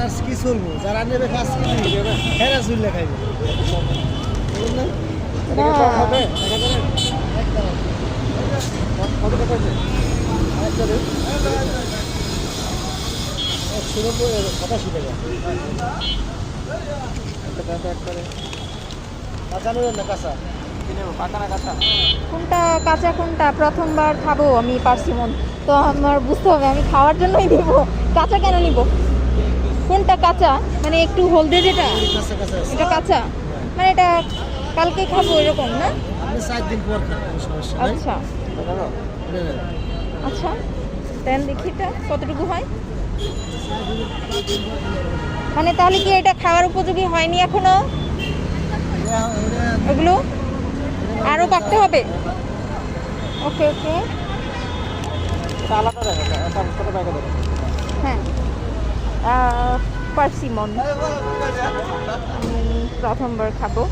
আর কি চলবো যারা নেবে 5 কেজি হেরা চুললে খাইবে হবে কত টাকা আছে একটা দেন 87 টাকা কাঁচা নেবেন না কাঁচা পাকা না কাঁচা কোনটা কাঁচা কোনটা প্রথমবার খাবো আমি পার্সিমন, তো আমার বুঝতে হবে, আমি খাওয়ার জন্যই দিব, কাঁচা কেন নিব? কোনটা কাঁচা মানে একটু হলদে যেটা, কাঁচা কাঁচা আছে এটা কাঁচা মানে এটা কালকে খাবো এরকম না? আপনি 4 দিন পর খান কোনো সমস্যা নাই আচ্ছা নেন। আচ্ছা দেন দেখি এটা কতটুকু হয়, মানে তাহলে কি এটা খাওয়ার উপযোগী হয়নি এখনো? ওগুলো আরও পাকতে হবে? ওকে ওকে আলাদা দেখা কত টাকা দেবে হ্যাঁ পার্সিমন আমি প্রথমবার খাবো।